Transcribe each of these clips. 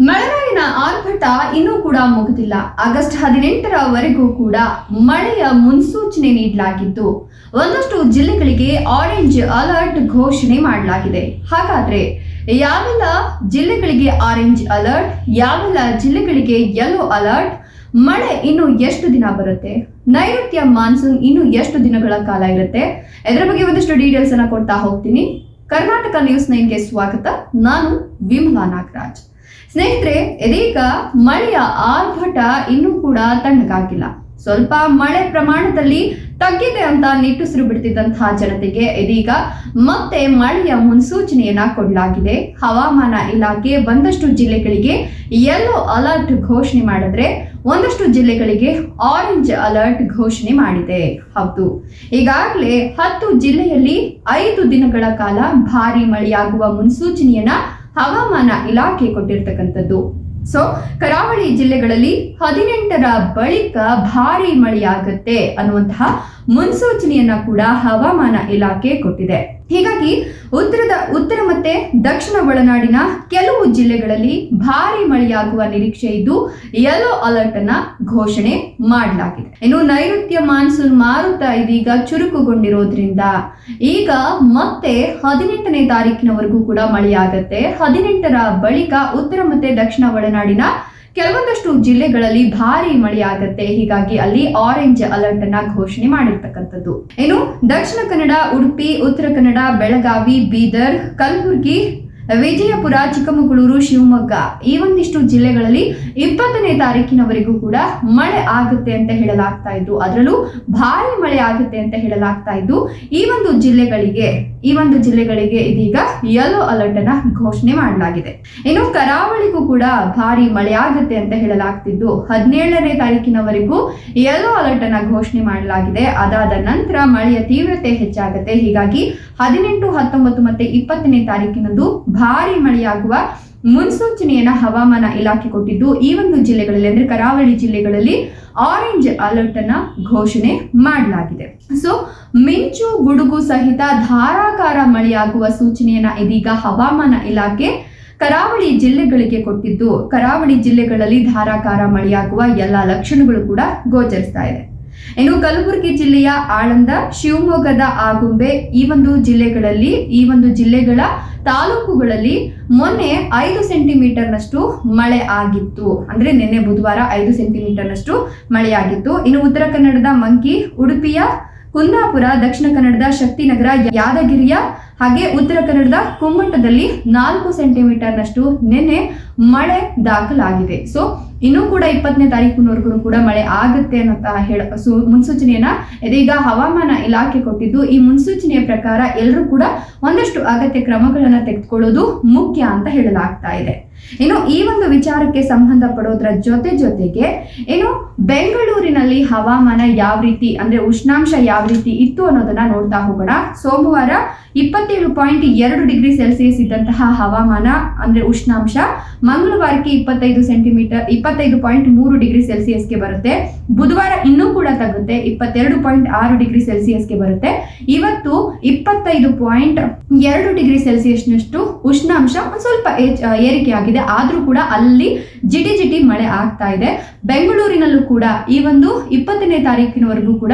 ಮಳೆರಾಯನ ಆರ್ಭಟ ಇನ್ನೂ ಕೂಡ ಮುಗಿದಿಲ್ಲ. ಆಗಸ್ಟ್ 18ರವರೆಗೂ ಕೂಡ ಮಳೆಯ ಮುನ್ಸೂಚನೆ ನೀಡಲಾಗಿದ್ದು ಒಂದಷ್ಟು ಜಿಲ್ಲೆಗಳಿಗೆ ಆರೆಂಜ್ ಅಲರ್ಟ್ ಘೋಷಣೆ ಮಾಡಲಾಗಿದೆ. ಹಾಗಾದ್ರೆ ಯಾವೆಲ್ಲ ಜಿಲ್ಲೆಗಳಿಗೆ ಆರೆಂಜ್ ಅಲರ್ಟ್, ಯಾವೆಲ್ಲ ಜಿಲ್ಲೆಗಳಿಗೆ ಯೆಲ್ಲೋ ಅಲರ್ಟ್, ಮಳೆ ಇನ್ನು ಎಷ್ಟು ದಿನ ಬರುತ್ತೆ, ನೈಋತ್ಯ ಮಾನ್ಸೂನ್ ಇನ್ನು ಎಷ್ಟು ದಿನಗಳ ಕಾಲ ಇರುತ್ತೆ, ಇದರ ಬಗ್ಗೆ ಒಂದಷ್ಟು ಡೀಟೇಲ್ಸ್ ಅನ್ನ ಕೊಡ್ತಾ ಹೋಗ್ತೀನಿ. ಕರ್ನಾಟಕ ನ್ಯೂಸ್ 9ಗೆ ಸ್ವಾಗತ. ನಾನು ವಿಮಲಾ ನಾಗರಾಜ್. ಸ್ನೇಹಿತರೆ, ಇದೀಗ ಮಳೆಯ ಆರ್ಭಟ ಇನ್ನೂ ಕೂಡ ತಣ್ಣಗಾಗಿಲ್ಲ. ಸ್ವಲ್ಪ ಮಳೆ ಪ್ರಮಾಣದಲ್ಲಿ ತಗ್ಗಿದೆ ಅಂತ ನಿಟ್ಟುಸಿರು ಬಿಡ್ತಿದ್ದಂತಹ ಜನತೆಗೆ ಇದೀಗ ಮತ್ತೆ ಮಳೆಯ ಮುನ್ಸೂಚನೆಯನ್ನ ಕೊಡಲಾಗಿದೆ. ಹವಾಮಾನ ಇಲಾಖೆ ಒಂದಷ್ಟು ಜಿಲ್ಲೆಗಳಿಗೆ ಯೆಲ್ಲೋ ಅಲರ್ಟ್ ಘೋಷಣೆ ಮಾಡಿದ್ರೆ ಒಂದಷ್ಟು ಜಿಲ್ಲೆಗಳಿಗೆ ಆರೆಂಜ್ ಅಲರ್ಟ್ ಘೋಷಣೆ ಮಾಡಿದೆ. ಹೌದು, ಈಗಾಗಲೇ 10 ಜಿಲ್ಲೆಯಲ್ಲಿ 5 ದಿನಗಳ ಕಾಲ ಭಾರಿ ಮಳೆಯಾಗುವ ಮುನ್ಸೂಚನೆಯನ್ನ ಹವಾಮಾನ ಇಲಾಖೆ ಕೊಟ್ಟಿರ್ತಕ್ಕಂಥದ್ದು. ಸೊ ಕರಾವಳಿ ಜಿಲ್ಲೆಗಳಲ್ಲಿ 18ರ ಬಳಿಕ ಭಾರಿ ಮಳೆಯಾಗುತ್ತೆ ಅನ್ನುವಂತಹ ಮುನ್ಸೂಚನೆಯನ್ನ ಕೂಡ ಹವಾಮಾನ ಇಲಾಖೆ ಕೊಟ್ಟಿದೆ. ಹೀಗಾಗಿ ಉತ್ತರ ಮತ್ತೆ ದಕ್ಷಿಣ ಒಳನಾಡಿನ ಕೆಲವು ಜಿಲ್ಲೆಗಳಲ್ಲಿ ಭಾರಿ ಮಳೆಯಾಗುವ ನಿರೀಕ್ಷೆ ಇದ್ದು ಯೆಲ್ಲೋ ಅಲರ್ಟ್ ಅನ್ನ ಘೋಷಣೆ ಮಾಡಲಾಗಿದೆ. ಇನ್ನು ನೈಋತ್ಯ ಮಾನ್ಸೂನ್ ಮಾರುತ ಇದೀಗ ಚುರುಕುಗೊಂಡಿರೋದ್ರಿಂದ ಈಗ ಮತ್ತೆ 18ನೇ ತಾರೀಕಿನವರೆಗೂ ಕೂಡ ಮಳೆಯಾಗತ್ತೆ. 18ರ ಬಳಿಕ ಉತ್ತರ ಮತ್ತೆ ದಕ್ಷಿಣ ಒಳನಾಡಿನ ಕೆಲವೊಂದಷ್ಟು ಜಿಲ್ಲೆಗಳಲ್ಲಿ ಭಾರಿ ಮಳೆಯಾಗತ್ತೆ. ಹೀಗಾಗಿ ಅಲ್ಲಿ ಆರೆಂಜ್ ಅಲರ್ಟ್ ಅನ್ನ ಘೋಷಣೆ ಮಾಡಿರ್ತಕ್ಕಂಥದ್ದು. ಇನ್ನು ದಕ್ಷಿಣ ಕನ್ನಡ, ಉಡುಪಿ, ಉತ್ತರ ಕನ್ನಡ, ಬೆಳಗಾವಿ, ಬೀದರ್, ಕಲಬುರಗಿ, ವಿಜಯಪುರ, ಚಿಕ್ಕಮಗಳೂರು, ಶಿವಮೊಗ್ಗ ಈ ಒಂದಿಷ್ಟು ಜಿಲ್ಲೆಗಳಲ್ಲಿ 20ನೇ ತಾರೀಕಿನವರೆಗೂ ಕೂಡ ಮಳೆ ಆಗುತ್ತೆ ಅಂತ ಹೇಳಲಾಗ್ತಾ ಇದ್ದು, ಅದರಲ್ಲೂ ಭಾರಿ ಮಳೆ ಆಗುತ್ತೆ ಅಂತ ಹೇಳಲಾಗ್ತಾ ಇದ್ದು ಈ ಒಂದು ಜಿಲ್ಲೆಗಳಿಗೆ ಇದೀಗ ಯೆಲ್ಲೋ ಅಲರ್ಟ್ ಅನ್ನ ಘೋಷಣೆ ಮಾಡಲಾಗಿದೆ. ಇನ್ನು ಕರಾವಳಿಗೂ ಕೂಡ ಭಾರಿ ಮಳೆ ಆಗುತ್ತೆ ಅಂತ ಹೇಳಲಾಗ್ತಿದ್ದು 17ನೇ ತಾರೀಕಿನವರೆಗೂ ಯೆಲ್ಲೋ ಅಲರ್ಟ್ ಅನ್ನ ಘೋಷಣೆ ಮಾಡಲಾಗಿದೆ. ಅದಾದ ನಂತರ ಮಳೆಯ ತೀವ್ರತೆ ಹೆಚ್ಚಾಗುತ್ತೆ. ಹೀಗಾಗಿ 18, 19 ಮತ್ತೆ 20ನೇ ತಾರೀಕಿನಂದು ಭಾರಿ ಮಳೆಯಾಗುವ ಮುನ್ಸೂಚನೆಯನ್ನ ಹವಾಮಾನ ಇಲಾಖೆ ಕೊಟ್ಟಿದ್ದು ಈ ಒಂದು ಜಿಲ್ಲೆಗಳಲ್ಲಿ ಅಂದ್ರೆ ಕರಾವಳಿ ಜಿಲ್ಲೆಗಳಲ್ಲಿ ಆರೆಂಜ್ ಅಲರ್ಟ್ ಅನ್ನ ಘೋಷಣೆ ಮಾಡಲಾಗಿದೆ. ಸೊ ಮಿಂಚು ಗುಡುಗು ಸಹಿತ ಧಾರಾಕಾರ ಮಳೆಯಾಗುವ ಸೂಚನೆಯನ್ನ ಇದೀಗ ಹವಾಮಾನ ಇಲಾಖೆ ಕರಾವಳಿ ಜಿಲ್ಲೆಗಳಿಗೆ ಕೊಟ್ಟಿದ್ದು ಕರಾವಳಿ ಜಿಲ್ಲೆಗಳಲ್ಲಿ ಧಾರಾಕಾರ ಮಳೆಯಾಗುವ ಎಲ್ಲ ಲಕ್ಷಣಗಳು ಕೂಡ ಗೋಚರಿಸ್ತಾ ಇದೆ. ಇನ್ನು ಕಲಬುರಗಿ ಜಿಲ್ಲೆಯ ಆಳಂದ, ಶಿವಮೊಗ್ಗದ ಆಗುಂಬೆ ಈ ಒಂದು ಜಿಲ್ಲೆಗಳ ತಾಲೂಕುಗಳಲ್ಲಿ ಮೊನ್ನೆ 5 ಸೆಂಟಿಮೀಟರ್ನಷ್ಟು ಮಳೆ ಆಗಿತ್ತು. ಅಂದ್ರೆ ನಿನ್ನೆ ಬುಧವಾರ 5 ಸೆಂಟಿಮೀಟರ್ನಷ್ಟು ಮಳೆಯಾಗಿತ್ತು. ಇನ್ನು ಉತ್ತರ ಕನ್ನಡದ ಮಂಕಿ, ಉಡುಪಿಯ ಕುಂದಾಪುರ, ದಕ್ಷಿಣ ಕನ್ನಡದ ಶಕ್ತಿನಗರ, ಯಾದಗಿರಿಯ ಹಾಗೆ ಉತ್ತರ ಕನ್ನಡದ ಕುಮ್ಮಟದಲ್ಲಿ 4 ಸೆಂಟಿಮೀಟರ್ನಷ್ಟು ನಿನ್ನೆ ಮಳೆ ದಾಖಲಾಗಿದೆ. ಸೊ ಇನ್ನೂ ಕೂಡ 20ನೇ ತಾರೀಕಿನವರೆಗೂ ಕೂಡ ಮಳೆ ಆಗುತ್ತೆ ಅನ್ನೋ ಮುನ್ಸೂಚನೆಯನ್ನ ಇದೀಗ ಹವಾಮಾನ ಇಲಾಖೆ ಕೊಟ್ಟಿದ್ದು ಈ ಮುನ್ಸೂಚನೆಯ ಪ್ರಕಾರ ಎಲ್ಲರೂ ಕೂಡ ಒಂದಷ್ಟು ಅಗತ್ಯ ಕ್ರಮಗಳನ್ನ ತೆಗೆದುಕೊಳ್ಳೋದು ಮುಖ್ಯ ಅಂತ ಹೇಳಲಾಗ್ತಾ ಇದೆ. ಇನ್ನು ಈ ಒಂದು ವಿಚಾರಕ್ಕೆ ಸಂಬಂಧಪಡೋದ್ರ ಜೊತೆಗೆ ಏನು ಬೆಂಗಳೂರಿನಲ್ಲಿ ಹವಾಮಾನ ಯಾವ ರೀತಿ ಅಂದ್ರೆ ಉಷ್ಣಾಂಶ ಯಾವ ರೀತಿ ಇತ್ತು ಅನ್ನೋದನ್ನ ನೋಡ್ತಾ ಹೋಗೋಣ. ಸೋಮವಾರ 27.2 ಡಿಗ್ರಿ ಸೆಲ್ಸಿಯಸ್ ಇದ್ದಂತಹ ಹವಾಮಾನ ಅಂದ್ರೆ ಉಷ್ಣಾಂಶ ಮಂಗಳವಾರಕ್ಕೆ 25.3 ಡಿಗ್ರಿ ಸೆಲ್ಸಿಯಸ್ಗೆ ಬರುತ್ತೆ. ಬುಧವಾರ ಇನ್ನೂ ಕೂಡ ತಗ್ಗುತ್ತೆ, 22.6 ಡಿಗ್ರಿ ಸೆಲ್ಸಿಯಸ್ಗೆ ಬರುತ್ತೆ. ಇವತ್ತು 25.2 ಡಿಗ್ರಿ ಸೆಲ್ಸಿಯಸ್ನಷ್ಟು ಉಷ್ಣಾಂಶ ಸ್ವಲ್ಪ ಏರಿಕೆ ಆಗಿದೆ. ಆದ್ರೂ ಕೂಡ ಅಲ್ಲಿ ಜಿಟಿ ಮಳೆ ಆಗ್ತಾ ಇದೆ. ಬೆಂಗಳೂರಿನಲ್ಲೂ ಕೂಡ ಈ ಒಂದು 20ನೇ ತಾರೀಕಿನವರೆಗೂ ಕೂಡ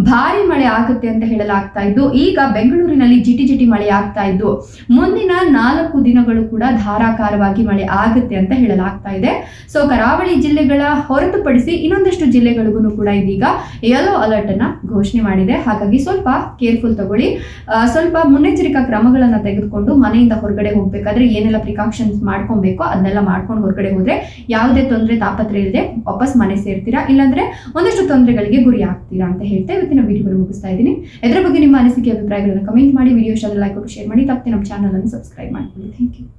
ಭಾರಿ ಮಳೆ ಆಗುತ್ತೆ ಅಂತ ಹೇಳಲಾಗ್ತಾ ಇದ್ದು ಈಗ ಬೆಂಗಳೂರಿನಲ್ಲಿ ಜಿಟಿ ಮಳೆ ಆಗ್ತಾ ಇದ್ದು ಮುಂದಿನ 4 ದಿನಗಳು ಕೂಡ ಧಾರಾಕಾರವಾಗಿ ಮಳೆ ಆಗುತ್ತೆ ಅಂತ ಹೇಳಲಾಗ್ತಾ ಇದೆ. ಸೊ ಕರಾವಳಿ ಜಿಲ್ಲೆಗಳ ಹೊರತುಪಡಿಸಿ ಇನ್ನೊಂದಷ್ಟು ಜಿಲ್ಲೆಗಳಿಗೂ ಕೂಡ ಇದೀಗ ಯೆಲ್ಲೋ ಅಲರ್ಟ್ ಅನ್ನ ಘೋಷಣೆ ಮಾಡಿದೆ. ಹಾಗಾಗಿ ಸ್ವಲ್ಪ ಕೇರ್ಫುಲ್ ತಗೊಳ್ಳಿ. ಸ್ವಲ್ಪ ಮುನ್ನೆಚ್ಚರಿಕಾ ಕ್ರಮಗಳನ್ನ ತೆಗೆದುಕೊಂಡು ಮನೆಯಿಂದ ಹೊರಗಡೆ ಹೋಗ್ಬೇಕಾದ್ರೆ ಏನೆಲ್ಲ ಪ್ರಿಕಾಷನ್ಸ್ ಮಾಡ್ಕೊಬೇಕು ಅದನ್ನೆಲ್ಲ ಮಾಡ್ಕೊಂಡು ಹೊರಗಡೆ ಹೋದ್ರೆ ಯಾವುದೇ ತೊಂದರೆ ತಾಪತ್ರೆ ಇಲ್ಲದೆ ವಾಪಸ್ ಮನೆ ಸೇರ್ತೀರಾ, ಇಲ್ಲಾಂದ್ರೆ ಒಂದಷ್ಟು ತೊಂದರೆಗಳಿಗೆ ಗುರಿ ಆಗ್ತೀರಾ ಅಂತ ಹೇಳ್ತಾ ಇವತ್ತಿನ ವಿಡಿಯೋಗಳು ಮುಗಿಸ್ತಾ ಇದ್ದೀನಿ. ಇದರ ಬಗ್ಗೆ ನಿಮ್ಮ ಅನಿಸಿಕೆ ಅಭಿಪ್ರಾಯಗಳನ್ನು ಕಮೆಂಟ್ ಮಾಡಿ, ವಿಡಿಯೋ ಇಷ್ಟ ಲೈಕ್ ಕೊಟ್ಟು ಶೇರ್ ಮಾಡಿ, ತಪ್ಪದೆ ನಮ್ಮ ಚಾನಲ್ ಅನ್ನು ಸಬ್ಸ್ಕ್ರೈಬ್ ಮಾಡ್ಕೊಳ್ಳಿ. Thank you.